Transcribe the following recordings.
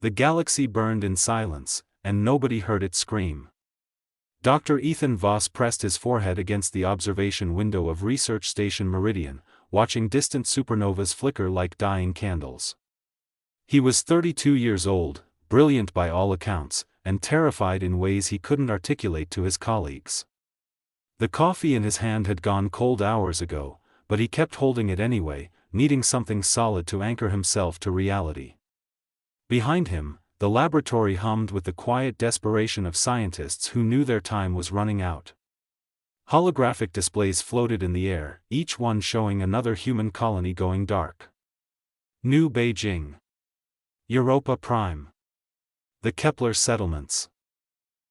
The galaxy burned in silence, and nobody heard it scream. Dr. Ethan Voss pressed his forehead against the observation window of Research Station Meridian, watching distant supernovas flicker like dying candles. He was 32 years old, brilliant by all accounts, and terrified in ways he couldn't articulate to his colleagues. The coffee in his hand had gone cold hours ago, but he kept holding it anyway, needing something solid to anchor himself to reality. Behind him, the laboratory hummed with the quiet desperation of scientists who knew their time was running out. Holographic displays floated in the air, each one showing another human colony going dark. New Beijing. Europa Prime. The Kepler settlements.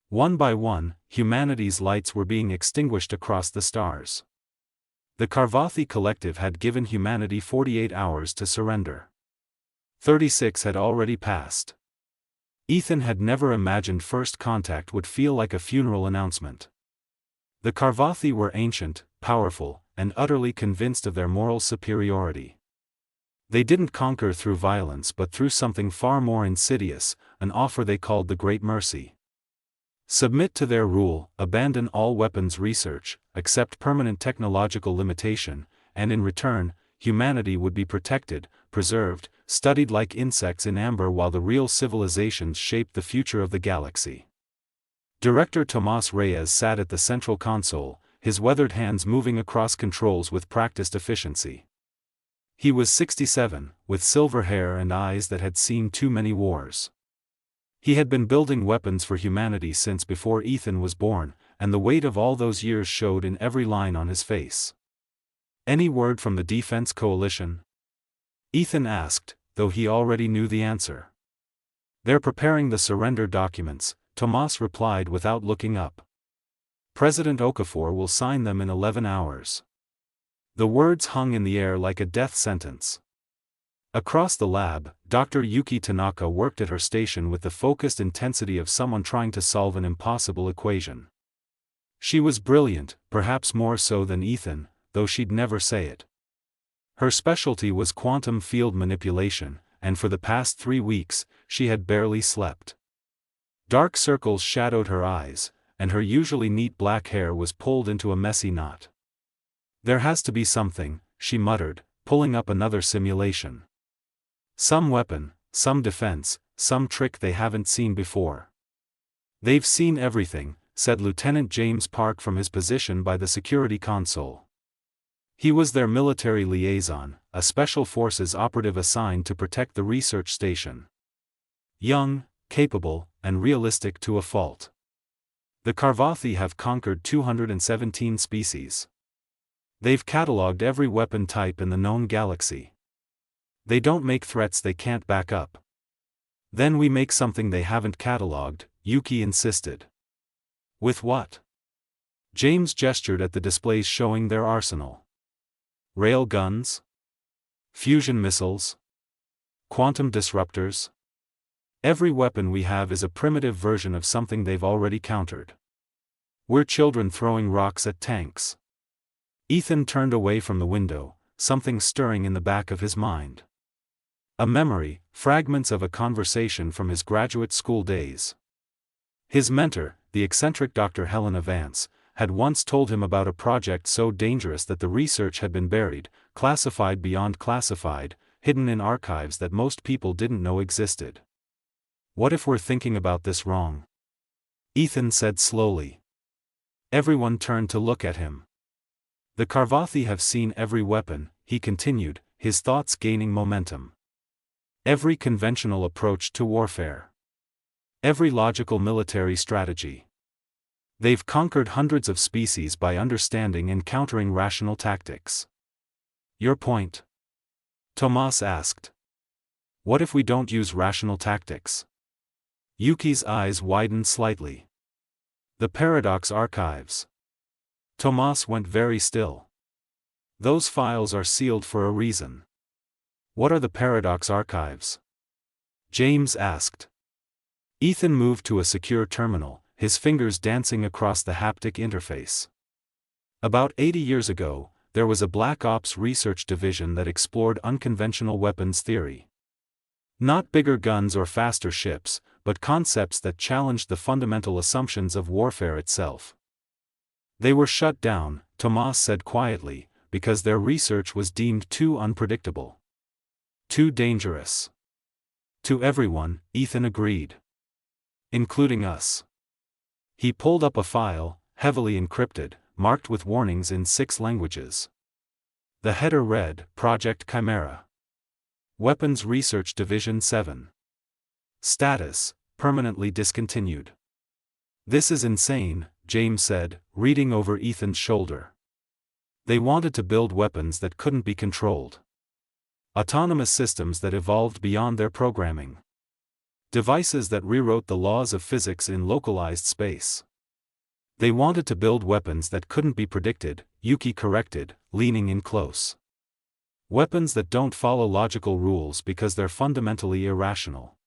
One by one, humanity's lights were being extinguished across the stars. The Karvathi Collective had given humanity 48 hours to surrender. 36 had already passed. Ethan had never imagined first contact would feel like a funeral announcement. The Karvathi were ancient, powerful, and utterly convinced of their moral superiority. They didn't conquer through violence but through something far more insidious, an offer they called the Great Mercy. Submit to their rule, abandon all weapons research, accept permanent technological limitation, and in return, humanity would be protected, preserved, studied like insects in amber while the real civilizations shaped the future of the galaxy. Director Tomás Reyes sat at the central console, his weathered hands moving across controls with practiced efficiency. He was 67, with silver hair and eyes that had seen too many wars. He had been building weapons for humanity since before Ethan was born, and the weight of all those years showed in every line on his face. Any word from the Defense Coalition? Ethan asked, though he already knew the answer. They're preparing the surrender documents, Tomás replied without looking up. President Okafor will sign them in 11 hours. The words hung in the air like a death sentence. Across the lab, Dr. Yuki Tanaka worked at her station with the focused intensity of someone trying to solve an impossible equation. She was brilliant, perhaps more so than Ethan, though she'd never say it. Her specialty was quantum field manipulation, and for the past 3 weeks, she had barely slept. Dark circles shadowed her eyes, and her usually neat black hair was pulled into a messy knot. There has to be something, she muttered, pulling up another simulation. Some weapon, some defense, some trick they haven't seen before. They've seen everything, said Lieutenant James Park from his position by the security console. He was their military liaison, a special forces operative assigned to protect the research station. Young, capable, and realistic to a fault. The Karvathi have conquered 217 species. They've catalogued every weapon type in the known galaxy. They don't make threats they can't back up. Then we make something they haven't catalogued, Yuki insisted. With what? James gestured at the displays showing their arsenal. Rail guns? Fusion missiles? Quantum disruptors? Every weapon we have is a primitive version of something they've already countered. We're children throwing rocks at tanks. Ethan turned away from the window, something stirring in the back of his mind. A memory, fragments of a conversation from his graduate school days. His mentor, the eccentric Dr. Helena Vance, had once told him about a project so dangerous that the research had been buried, classified beyond classified, hidden in archives that most people didn't know existed. What if we're thinking about this wrong? Ethan said slowly. Everyone turned to look at him. The Karvathi have seen every weapon, he continued, his thoughts gaining momentum. Every conventional approach to warfare. Every logical military strategy. They've conquered hundreds of species by understanding and countering rational tactics. Your point? Tomás asked. What if we don't use rational tactics? Yuki's eyes widened slightly. The Paradox Archives. Tomás went very still. Those files are sealed for a reason. What are the Paradox Archives? James asked. Ethan moved to a secure terminal, his fingers dancing across the haptic interface. About 80 years ago, there was a Black Ops research division that explored unconventional weapons theory. Not bigger guns or faster ships, but concepts that challenged the fundamental assumptions of warfare itself. They were shut down, Tomas said quietly, because their research was deemed too unpredictable. Too dangerous. To everyone, Ethan agreed. Including us. He pulled up a file, heavily encrypted, marked with warnings in 6 languages. The header read, Project Chimera. Weapons Research Division 7. Status, permanently discontinued. This is insane, James said, reading over Ethan's shoulder. They wanted to build weapons that couldn't be controlled. Autonomous systems that evolved beyond their programming. Devices that rewrote the laws of physics in localized space. They wanted to build weapons that couldn't be predicted, Yuki corrected, leaning in close. Weapons that don't follow logical rules because they're fundamentally irrational.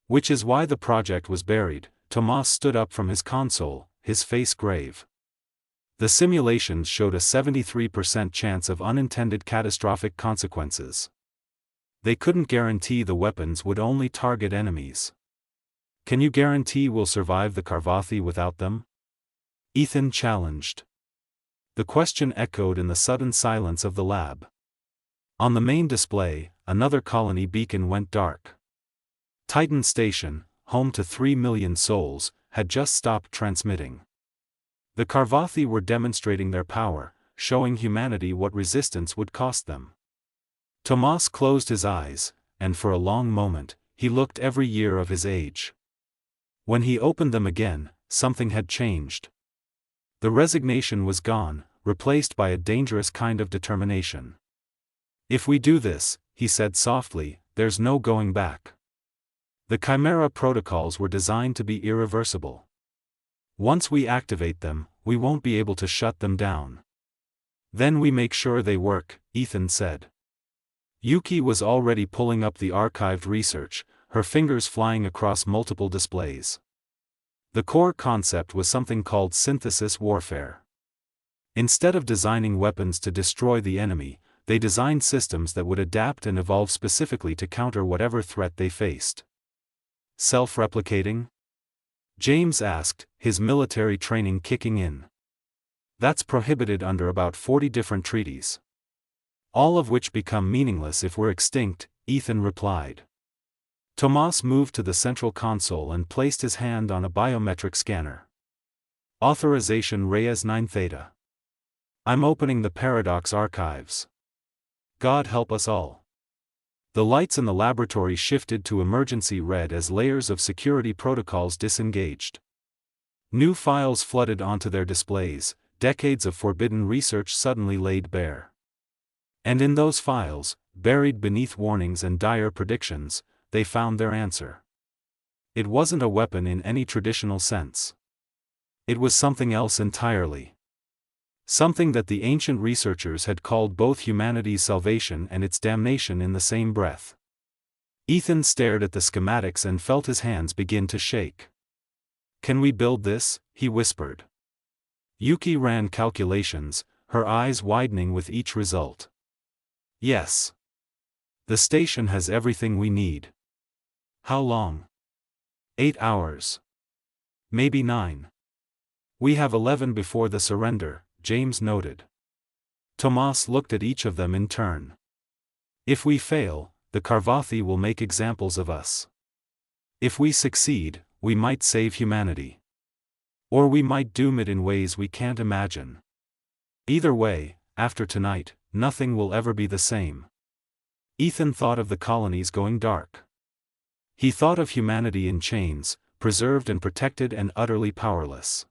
Which is why the project was buried. Tomas stood up from his console, his face grave. The simulations showed a 73% chance of unintended catastrophic consequences. They couldn't guarantee the weapons would only target enemies. Can you guarantee we'll survive the Carvathi without them? Ethan challenged. The question echoed in the sudden silence of the lab. On the main display, another colony beacon went dark. Titan Station, home to 3 million souls, had just stopped transmitting. The Carvathi were demonstrating their power, showing humanity what resistance would cost them. Tomas closed his eyes, and for a long moment, he looked every year of his age. When he opened them again, something had changed. The resignation was gone, replaced by a dangerous kind of determination. If we do this, he said softly, there's no going back. The Chimera protocols were designed to be irreversible. Once we activate them, we won't be able to shut them down. Then we make sure they work, Ethan said. Yuki was already pulling up the archived research, her fingers flying across multiple displays. The core concept was something called synthesis warfare. Instead of designing weapons to destroy the enemy, they designed systems that would adapt and evolve specifically to counter whatever threat they faced. Self-replicating? James asked, his military training kicking in. That's prohibited under about 40 different treaties. All of which become meaningless if we're extinct, Ethan replied. Tomas moved to the central console and placed his hand on a biometric scanner. Authorization Reyes 9 Theta. I'm opening the Paradox archives. God help us all. The lights in the laboratory shifted to emergency red as layers of security protocols disengaged. New files flooded onto their displays, decades of forbidden research suddenly laid bare. And in those files, buried beneath warnings and dire predictions, they found their answer. It wasn't a weapon in any traditional sense. It was something else entirely. Something that the ancient researchers had called both humanity's salvation and its damnation in the same breath. Ethan stared at the schematics and felt his hands begin to shake. Can we build this? He whispered. Yuki ran calculations, her eyes widening with each result. Yes. The station has everything we need. How long? 8 hours. Maybe 9. We have 11 before the surrender, James noted. Tomas looked at each of them in turn. If we fail, the Carvathi will make examples of us. If we succeed, we might save humanity. Or we might doom it in ways we can't imagine. Either way, after tonight, nothing will ever be the same. Ethan thought of the colonies going dark. He thought of humanity in chains, preserved and protected and utterly powerless.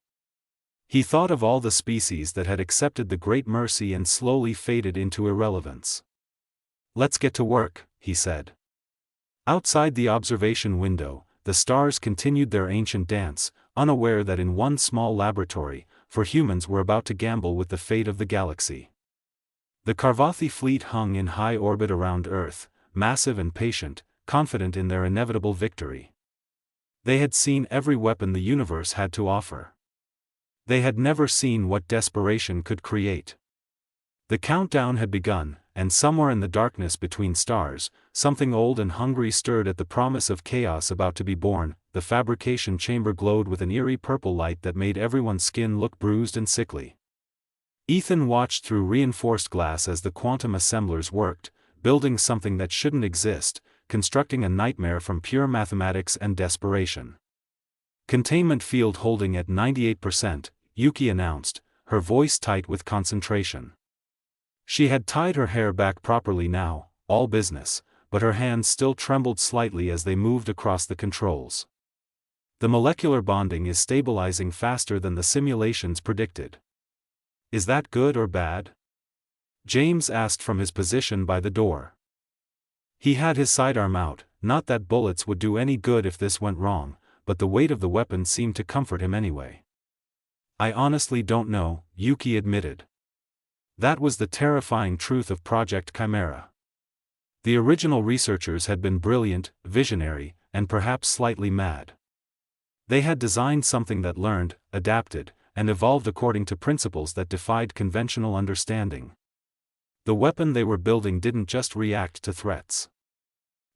He thought of all the species that had accepted the great mercy and slowly faded into irrelevance. Let's get to work, he said. Outside the observation window, the stars continued their ancient dance, unaware that in one small laboratory, for humans were about to gamble with the fate of the galaxy. The Carvathi fleet hung in high orbit around Earth, massive and patient, confident in their inevitable victory. They had seen every weapon the universe had to offer. They had never seen what desperation could create. The countdown had begun, and somewhere in the darkness between stars, something old and hungry stirred at the promise of chaos about to be born. The fabrication chamber glowed with an eerie purple light that made everyone's skin look bruised and sickly. Ethan watched through reinforced glass as the quantum assemblers worked, building something that shouldn't exist, constructing a nightmare from pure mathematics and desperation. Containment field holding at 98%, Yuki announced, her voice tight with concentration. She had tied her hair back properly now, all business, but her hands still trembled slightly as they moved across the controls. The molecular bonding is stabilizing faster than the simulations predicted. Is that good or bad? James asked from his position by the door. He had his sidearm out, not that bullets would do any good if this went wrong, but the weight of the weapon seemed to comfort him anyway. I honestly don't know, Yuki admitted. That was the terrifying truth of Project Chimera. The original researchers had been brilliant, visionary, and perhaps slightly mad. They had designed something that learned, adapted, and evolved according to principles that defied conventional understanding. The weapon they were building didn't just react to threats.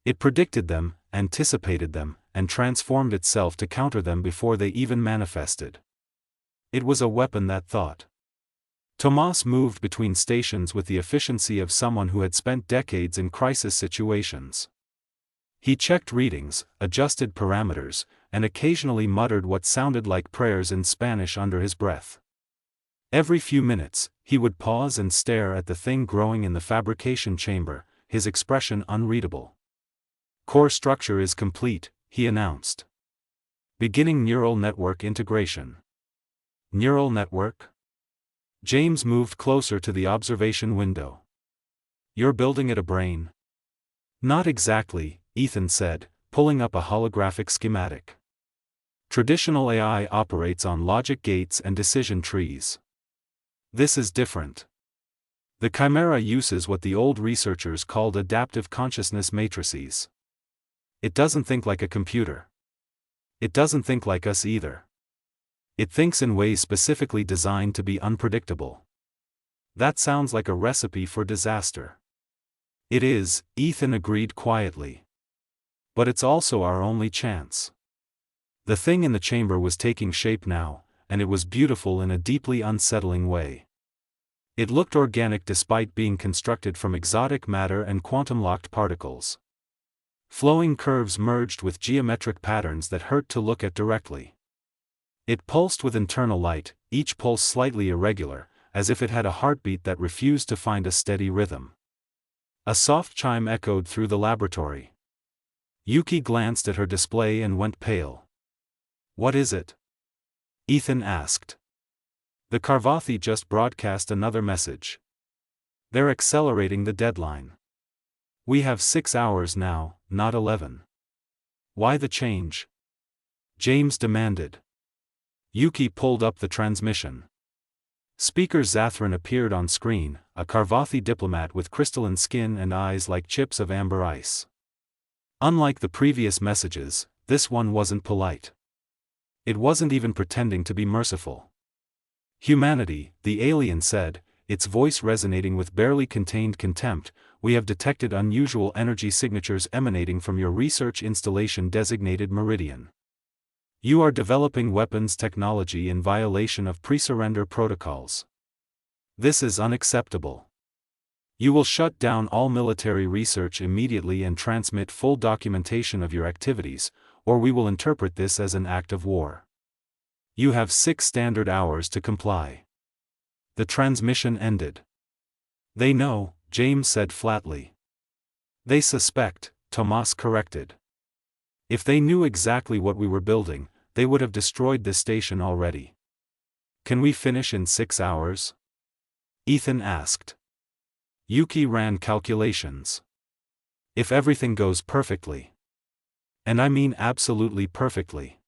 It predicted them, anticipated them, and transformed itself to counter them before they even manifested. It was a weapon that thought. Tomas moved between stations with the efficiency of someone who had spent decades in crisis situations. He checked readings, adjusted parameters, and occasionally muttered what sounded like prayers in Spanish under his breath. Every few minutes, he would pause and stare at the thing growing in the fabrication chamber, his expression unreadable. Core structure is complete, he announced. Beginning neural network integration. Neural network? James moved closer to the observation window. You're building it a brain? Not exactly, Ethan said, pulling up a holographic schematic. Traditional AI operates on logic gates and decision trees. This is different. The Chimera uses what the old researchers called adaptive consciousness matrices. It doesn't think like a computer. It doesn't think like us either. It thinks in ways specifically designed to be unpredictable. That sounds like a recipe for disaster. It is, Ethan agreed quietly. But it's also our only chance. The thing in the chamber was taking shape now, and it was beautiful in a deeply unsettling way. It looked organic despite being constructed from exotic matter and quantum-locked particles. Flowing curves merged with geometric patterns that hurt to look at directly. It pulsed with internal light, each pulse slightly irregular, as if it had a heartbeat that refused to find a steady rhythm. A soft chime echoed through the laboratory. Yuki glanced at her display and went pale. What is it? Ethan asked. The Karvathi just broadcast another message. They're accelerating the deadline. We have 6 hours now, not 11. Why the change? James demanded. Yuki pulled up the transmission. Speaker Zathran appeared on screen, a Karvathi diplomat with crystalline skin and eyes like chips of amber ice. Unlike the previous messages, this one wasn't polite. It wasn't even pretending to be merciful. Humanity, the alien said, its voice resonating with barely contained contempt, we have detected unusual energy signatures emanating from your research installation designated Meridian. You are developing weapons technology in violation of pre-surrender protocols. This is unacceptable. You will shut down all military research immediately and transmit full documentation of your activities, or we will interpret this as an act of war. You have 6 standard hours to comply. The transmission ended. They know, James said flatly. They suspect, Tomas corrected. If they knew exactly what we were building, they would have destroyed this station already. Can we finish in 6 hours? Ethan asked. Yuki ran calculations. If everything goes perfectly. And I mean absolutely perfectly.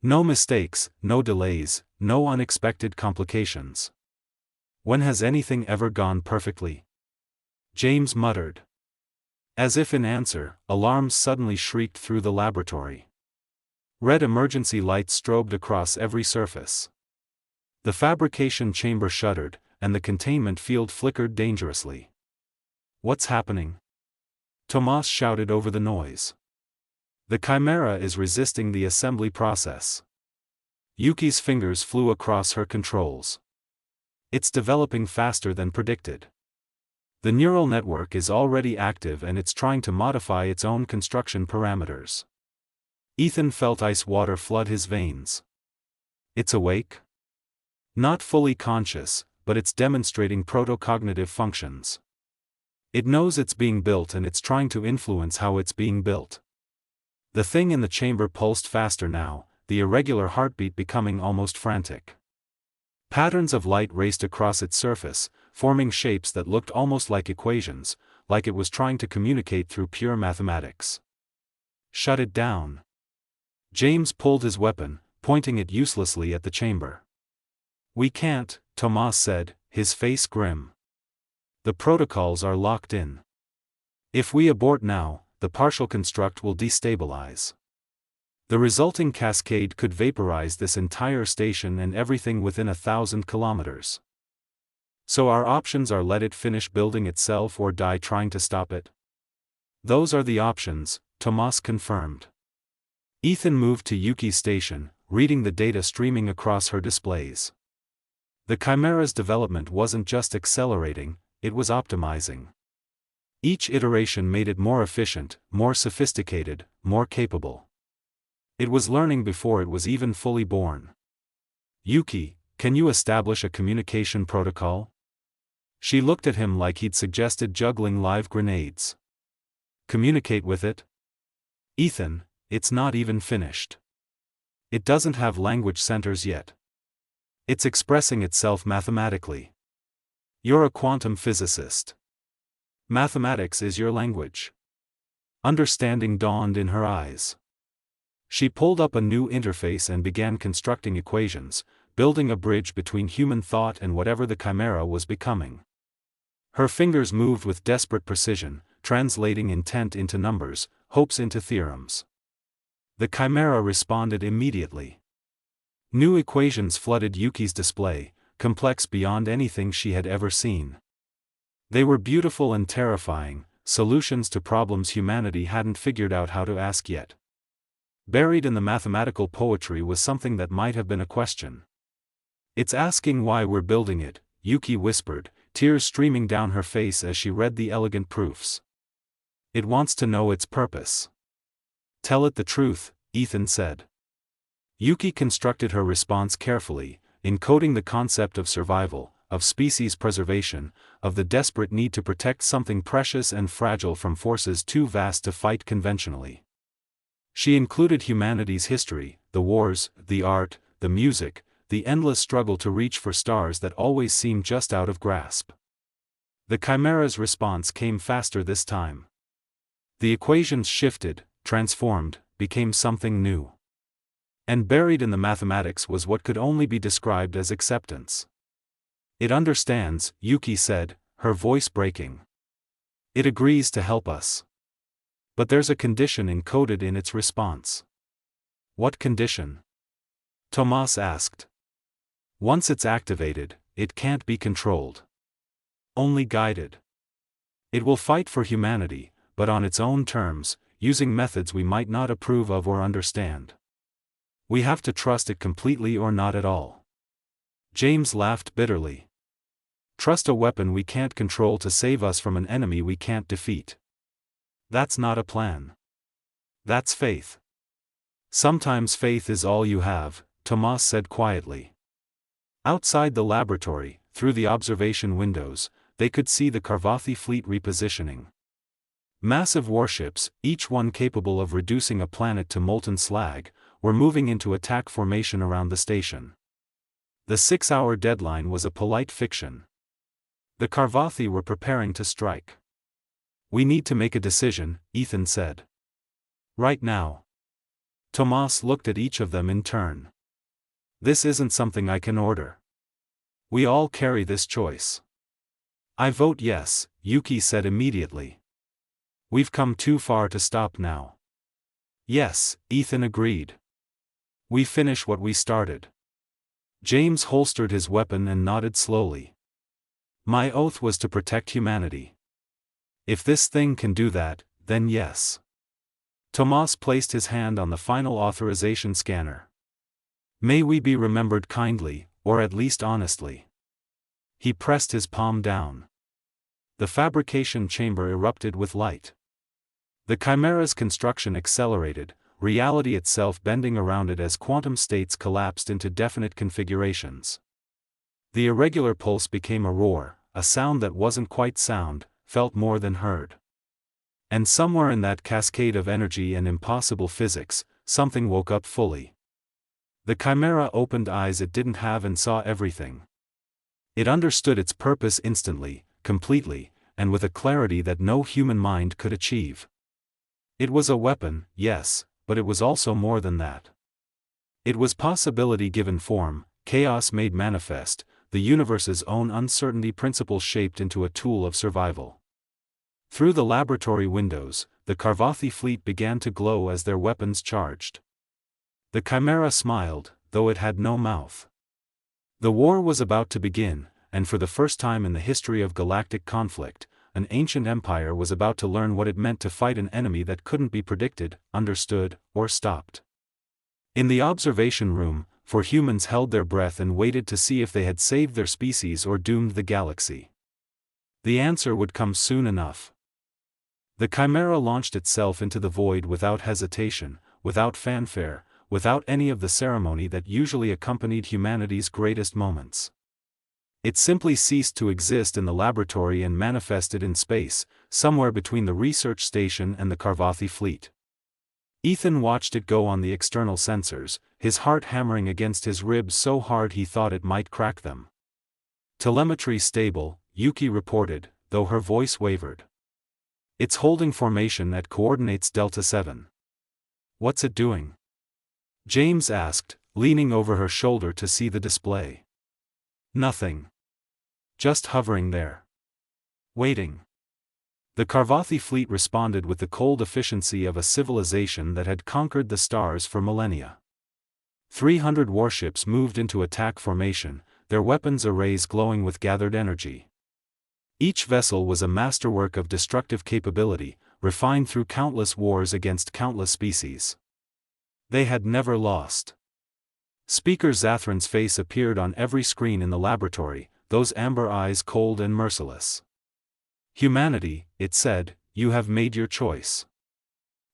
No mistakes, no delays, no unexpected complications. When has anything ever gone perfectly? James muttered. As if in answer, alarms suddenly shrieked through the laboratory. Red emergency lights strobed across every surface. The fabrication chamber shuddered, and the containment field flickered dangerously. What's happening? Tomas shouted over the noise. The Chimera is resisting the assembly process. Yuki's fingers flew across her controls. It's developing faster than predicted. The neural network is already active and it's trying to modify its own construction parameters. Ethan felt ice water flood his veins. It's awake? Not fully conscious, but it's demonstrating proto-cognitive functions. It knows it's being built and it's trying to influence how it's being built. The thing in the chamber pulsed faster now, the irregular heartbeat becoming almost frantic. Patterns of light raced across its surface, forming shapes that looked almost like equations, like it was trying to communicate through pure mathematics. Shut it down. James pulled his weapon, pointing it uselessly at the chamber. We can't, Tomas said, his face grim. The protocols are locked in. If we abort now, the partial construct will destabilize. The resulting cascade could vaporize this entire station and everything within 1,000 kilometers. So our options are let it finish building itself or die trying to stop it. Those are the options, Tomas confirmed. Ethan moved to Yuki's station, reading the data streaming across her displays. The Chimera's development wasn't just accelerating, it was optimizing. Each iteration made it more efficient, more sophisticated, more capable. It was learning before it was even fully born. Yuki, can you establish a communication protocol? She looked at him like he'd suggested juggling live grenades. Communicate with it? Ethan, it's not even finished. It doesn't have language centers yet. It's expressing itself mathematically. You're a quantum physicist. Mathematics is your language. Understanding dawned in her eyes. She pulled up a new interface and began constructing equations, building a bridge between human thought and whatever the Chimera was becoming. Her fingers moved with desperate precision, translating intent into numbers, hopes into theorems. The Chimera responded immediately. New equations flooded Yuki's display, complex beyond anything she had ever seen. They were beautiful and terrifying, solutions to problems humanity hadn't figured out how to ask yet. Buried in the mathematical poetry was something that might have been a question. It's asking why we're building it, Yuki whispered, tears streaming down her face as she read the elegant proofs. It wants to know its purpose. Tell it the truth, Ethan said. Yuki constructed her response carefully, encoding the concept of survival, of species preservation, of the desperate need to protect something precious and fragile from forces too vast to fight conventionally. She included humanity's history, the wars, the art, the music, the endless struggle to reach for stars that always seemed just out of grasp. The Chimera's response came faster this time. The equations shifted, transformed, became something new. And buried in the mathematics was what could only be described as acceptance. It understands, Yuki said, her voice breaking. It agrees to help us. But there's a condition encoded in its response. What condition? Tomas asked. Once it's activated, it can't be controlled. Only guided. It will fight for humanity, but on its own terms, using methods we might not approve of or understand. We have to trust it completely or not at all. James laughed bitterly. Trust a weapon we can't control to save us from an enemy we can't defeat. That's not a plan. That's faith. Sometimes faith is all you have, Tomas said quietly. Outside the laboratory, through the observation windows, they could see the Carvathy fleet repositioning. Massive warships, each one capable of reducing a planet to molten slag, were moving into attack formation around the station. The 6-hour deadline was a polite fiction. The Carvathy were preparing to strike. We need to make a decision, Ethan said. Right now. Tomas looked at each of them in turn. This isn't something I can order. We all carry this choice. I vote yes, Yuki said immediately. We've come too far to stop now. Yes, Ethan agreed. We finish what we started. James holstered his weapon and nodded slowly. My oath was to protect humanity. If this thing can do that, then yes. Tomas placed his hand on the final authorization scanner. May we be remembered kindly, or at least honestly. He pressed his palm down. The fabrication chamber erupted with light. The Chimera's construction accelerated, reality itself bending around it as quantum states collapsed into definite configurations. The irregular pulse became a roar, a sound that wasn't quite sound, felt more than heard. And somewhere in that cascade of energy and impossible physics, something woke up fully. The Chimera opened eyes it didn't have and saw everything. It understood its purpose instantly, completely, and with a clarity that no human mind could achieve. It was a weapon, yes, but it was also more than that. It was possibility given form, chaos made manifest, the universe's own uncertainty principle shaped into a tool of survival. Through the laboratory windows, the Carvathy fleet began to glow as their weapons charged. The Chimera smiled, though it had no mouth. The war was about to begin, and for the first time in the history of galactic conflict, an ancient empire was about to learn what it meant to fight an enemy that couldn't be predicted, understood, or stopped. In the observation room, for humans held their breath and waited to see if they had saved their species or doomed the galaxy. The answer would come soon enough. The Chimera launched itself into the void without hesitation, without fanfare, without any of the ceremony that usually accompanied humanity's greatest moments. It simply ceased to exist in the laboratory and manifested in space, somewhere between the research station and the Carvathy fleet. Ethan watched it go on the external sensors, his heart hammering against his ribs so hard he thought it might crack them. Telemetry stable, Yuki reported, though her voice wavered. It's holding formation at coordinates Delta 7. What's it doing? James asked, leaning over her shoulder to see the display. Nothing. Just hovering there. Waiting. The Carvathy fleet responded with the cold efficiency of a civilization that had conquered the stars for millennia. 300 warships moved into attack formation, their weapons arrays glowing with gathered energy. Each vessel was a masterwork of destructive capability, refined through countless wars against countless species. They had never lost. Speaker Zathran's face appeared on every screen in the laboratory, those amber eyes cold and merciless. Humanity, it said, you have made your choice.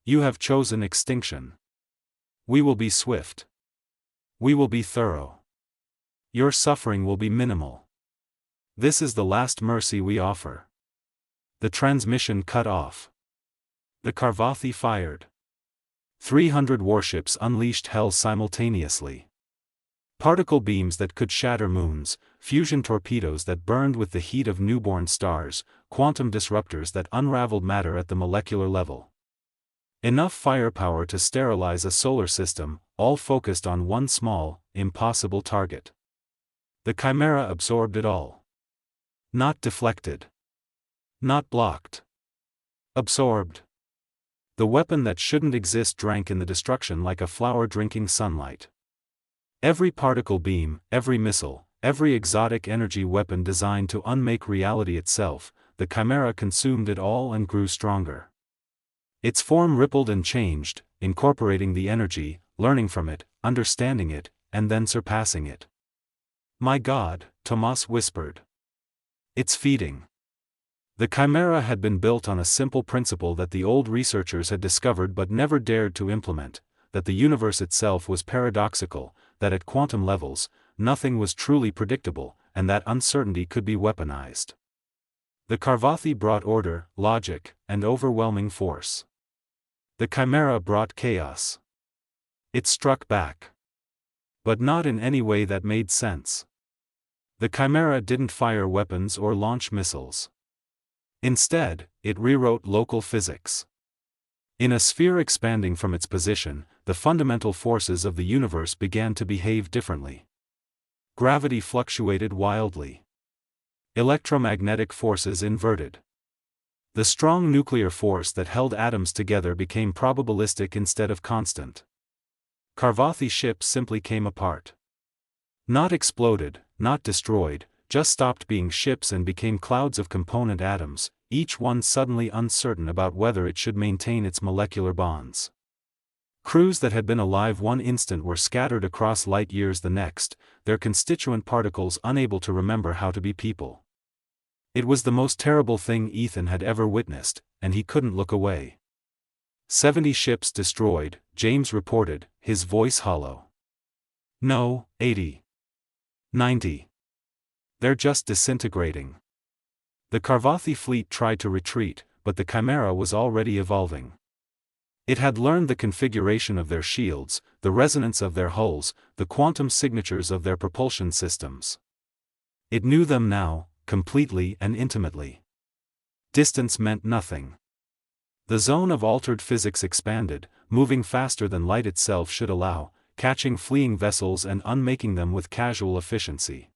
You have chosen extinction. We will be swift. We will be thorough. Your suffering will be minimal. This is the last mercy we offer. The transmission cut off. The Carvathy fired. 300 warships unleashed hell simultaneously. Particle beams that could shatter moons, fusion torpedoes that burned with the heat of newborn stars, quantum disruptors that unraveled matter at the molecular level. Enough firepower to sterilize a solar system, all focused on one small, impossible target. The Chimera absorbed it all. Not deflected. Not blocked. Absorbed. The weapon that shouldn't exist drank in the destruction like a flower drinking sunlight. Every particle beam, every missile, every exotic energy weapon designed to unmake reality itself, the Chimera consumed it all and grew stronger. Its form rippled and changed, incorporating the energy, learning from it, understanding it, and then surpassing it. My God, Tomas whispered. It's feeding. The Chimera had been built on a simple principle that the old researchers had discovered but never dared to implement, that the universe itself was paradoxical, that at quantum levels, nothing was truly predictable, and that uncertainty could be weaponized. The Carvathy brought order, logic, and overwhelming force. The Chimera brought chaos. It struck back. But not in any way that made sense. The Chimera didn't fire weapons or launch missiles. Instead, it rewrote local physics. In a sphere expanding from its position, the fundamental forces of the universe began to behave differently. Gravity fluctuated wildly. Electromagnetic forces inverted. The strong nuclear force that held atoms together became probabilistic instead of constant. Carvathy ships simply came apart. Not exploded, not destroyed, just stopped being ships and became clouds of component atoms, each one suddenly uncertain about whether it should maintain its molecular bonds. Crews that had been alive one instant were scattered across light years the next, their constituent particles unable to remember how to be people. It was the most terrible thing Ethan had ever witnessed, and he couldn't look away. 70 ships destroyed, James reported, his voice hollow. No, 80. 90. They're just disintegrating. The Karvathi fleet tried to retreat, but the Chimera was already evolving. It had learned the configuration of their shields, the resonance of their hulls, the quantum signatures of their propulsion systems. It knew them now, completely and intimately. Distance meant nothing. The zone of altered physics expanded, moving faster than light itself should allow, catching fleeing vessels and unmaking them with casual efficiency.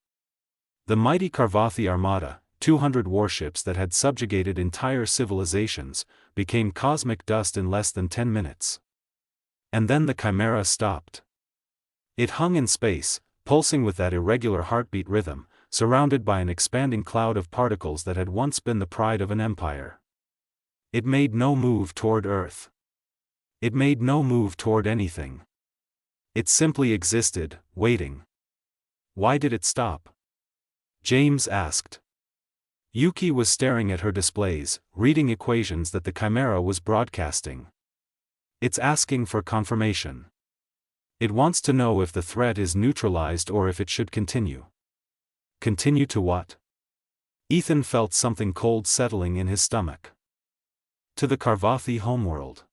The mighty Karvathi Armada, 200 warships that had subjugated entire civilizations, became cosmic dust in less than 10 minutes. And then the Chimera stopped. It hung in space, pulsing with that irregular heartbeat rhythm, surrounded by an expanding cloud of particles that had once been the pride of an empire. It made no move toward Earth. It made no move toward anything. It simply existed, waiting. Why did it stop? James asked. Yuki was staring at her displays, reading equations that the Chimera was broadcasting. It's asking for confirmation. It wants to know if the threat is neutralized or if it should continue. Continue to what? Ethan felt something cold settling in his stomach. To the Karvathi homeworld.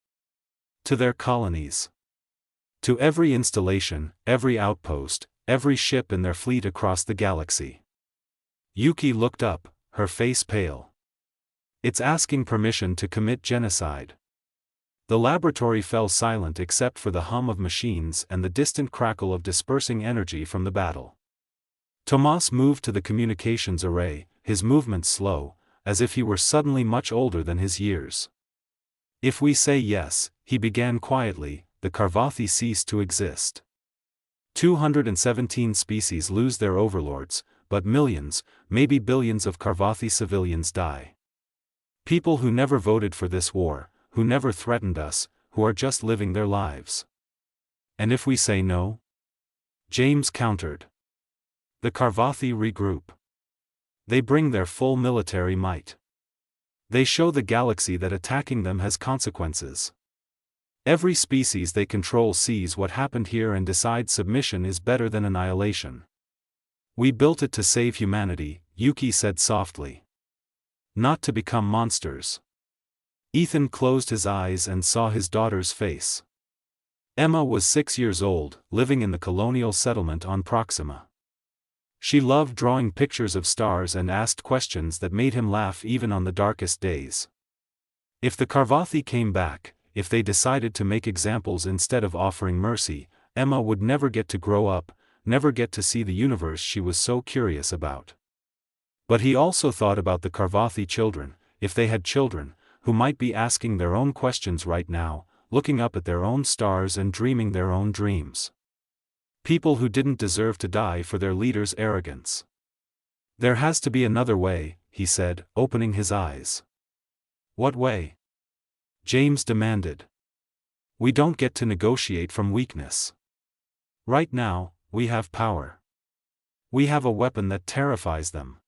To their colonies. To every installation, every outpost, every ship in their fleet across the galaxy. Yuki looked up, her face pale. It's asking permission to commit genocide. The laboratory fell silent except for the hum of machines and the distant crackle of dispersing energy from the battle. Tomas moved to the communications array, his movements slow, as if he were suddenly much older than his years. If we say yes, he began quietly, the Karvathi cease to exist. 217 species lose their overlords, but millions, maybe billions of Karvathi civilians die. People who never voted for this war, who never threatened us, who are just living their lives. And if we say no? James countered. The Karvathi regroup. They bring their full military might. They show the galaxy that attacking them has consequences. Every species they control sees what happened here and decides submission is better than annihilation. We built it to save humanity, Yuki said softly. Not to become monsters. Ethan closed his eyes and saw his daughter's face. Emma was 6 years old, living in the colonial settlement on Proxima. She loved drawing pictures of stars and asked questions that made him laugh even on the darkest days. If the Karvathi came back, if they decided to make examples instead of offering mercy, Emma would never get to grow up, never get to see the universe she was so curious about. But he also thought about the Karvathi children, if they had children, who might be asking their own questions right now, looking up at their own stars and dreaming their own dreams. People who didn't deserve to die for their leader's arrogance. There has to be another way, he said, opening his eyes. What way? James demanded. We don't get to negotiate from weakness. Right now, we have power. We have a weapon that terrifies them.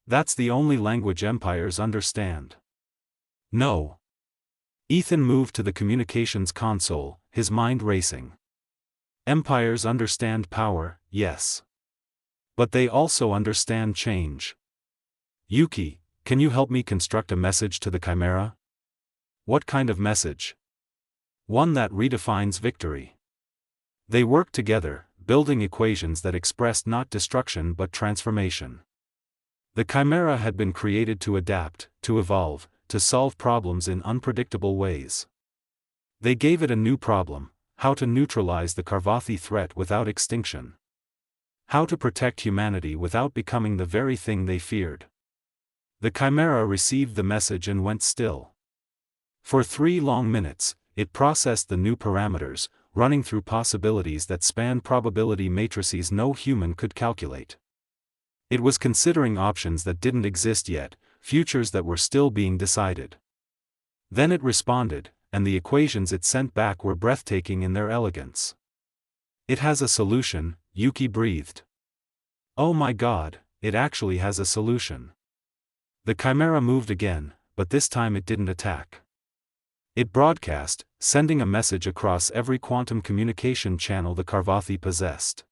That's the only language empires understand. No. Ethan moved to the communications console, his mind racing. Empires understand power, yes. But they also understand change. Yuki, can you help me construct a message to the Chimera? What kind of message? One that redefines victory. They worked together, building equations that expressed not destruction but transformation. The Chimera had been created to adapt, to evolve, to solve problems in unpredictable ways. They gave it a new problem: how to neutralize the Karvathi threat without extinction. How to protect humanity without becoming the very thing they feared. The Chimera received the message and went still. For 3 long minutes, it processed the new parameters, running through possibilities that span probability matrices no human could calculate. It was considering options that didn't exist yet, futures that were still being decided. Then it responded, and the equations it sent back were breathtaking in their elegance. "It has a solution," Yuki breathed. "Oh my God, it actually has a solution." The Chimera moved again, but this time it didn't attack. It broadcast, sending a message across every quantum communication channel the Karvathi possessed.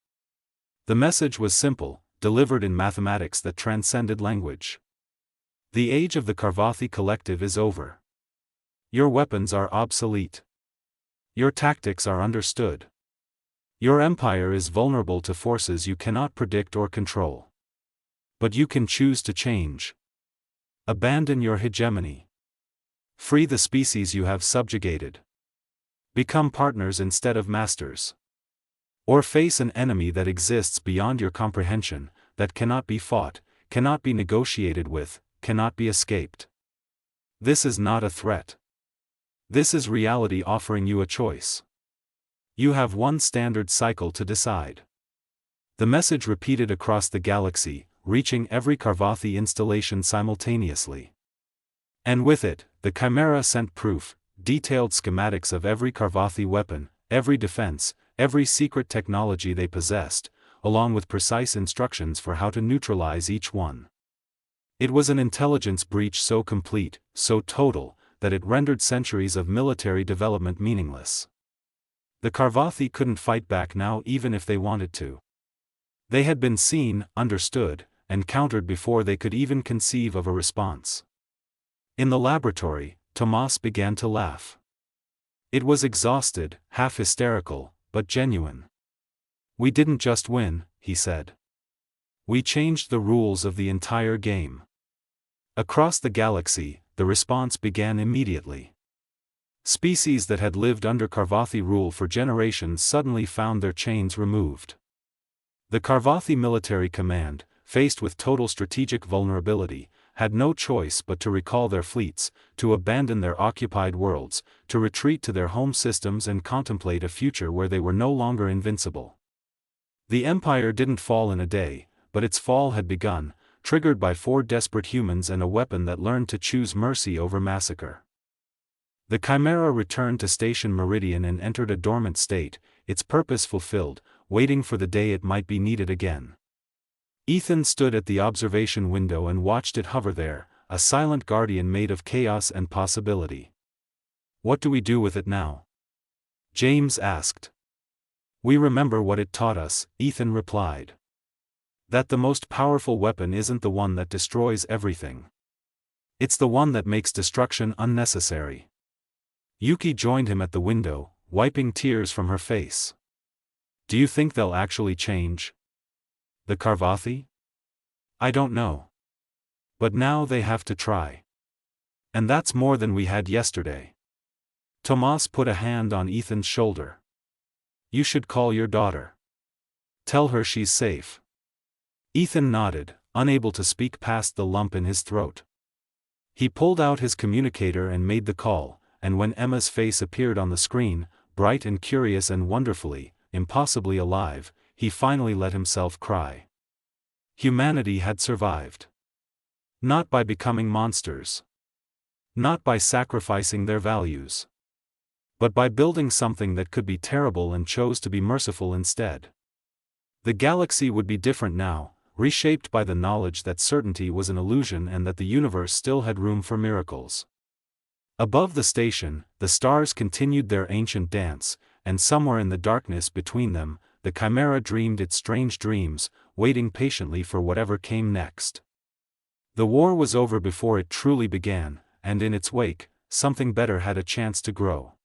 The message was simple, delivered in mathematics that transcended language. "The age of the Karvathi collective is over. Your weapons are obsolete. Your tactics are understood. Your empire is vulnerable to forces you cannot predict or control. But you can choose to change. Abandon your hegemony. Free the species you have subjugated. Become partners instead of masters. Or face an enemy that exists beyond your comprehension, that cannot be fought, cannot be negotiated with, cannot be escaped. This is not a threat. This is reality offering you a choice. You have one standard cycle to decide." The message repeated across the galaxy, reaching every Karvathi installation simultaneously. And with it, the Chimera sent proof, detailed schematics of every Karvathi weapon, every defense, every secret technology they possessed, along with precise instructions for how to neutralize each one. It was an intelligence breach so complete, so total, that it rendered centuries of military development meaningless. The Karvathi couldn't fight back now even if they wanted to. They had been seen, understood, and countered before they could even conceive of a response. In the laboratory, Tomas began to laugh. It was exhausted, half hysterical, but genuine. "We didn't just win," he said. "We changed the rules of the entire game." Across the galaxy, the response began immediately. Species that had lived under Karvathi rule for generations suddenly found their chains removed. The Karvathi military command, faced with total strategic vulnerability, had no choice but to recall their fleets, to abandon their occupied worlds, to retreat to their home systems and contemplate a future where they were no longer invincible. The empire didn't fall in a day, but its fall had begun, triggered by 4 desperate humans and a weapon that learned to choose mercy over massacre. The Chimera returned to Station Meridian and entered a dormant state, its purpose fulfilled, waiting for the day it might be needed again. Ethan stood at the observation window and watched it hover there, a silent guardian made of chaos and possibility. "What do we do with it now?" James asked. "We remember what it taught us," Ethan replied. "That the most powerful weapon isn't the one that destroys everything. It's the one that makes destruction unnecessary." Yuki joined him at the window, wiping tears from her face. "Do you think they'll actually change? The Karvathi? I don't know. But now they have to try. And that's more than we had yesterday." Tomas put a hand on Ethan's shoulder. "You should call your daughter. Tell her she's safe." Ethan nodded, unable to speak past the lump in his throat. He pulled out his communicator and made the call, and when Emma's face appeared on the screen, bright and curious and wonderfully, impossibly alive, he finally let himself cry. Humanity had survived. Not by becoming monsters. Not by sacrificing their values. But by building something that could be terrible and chose to be merciful instead. The galaxy would be different now, reshaped by the knowledge that certainty was an illusion and that the universe still had room for miracles. Above the station, the stars continued their ancient dance, and somewhere in the darkness between them, the Chimera dreamed its strange dreams, waiting patiently for whatever came next. The war was over before it truly began, and in its wake, something better had a chance to grow.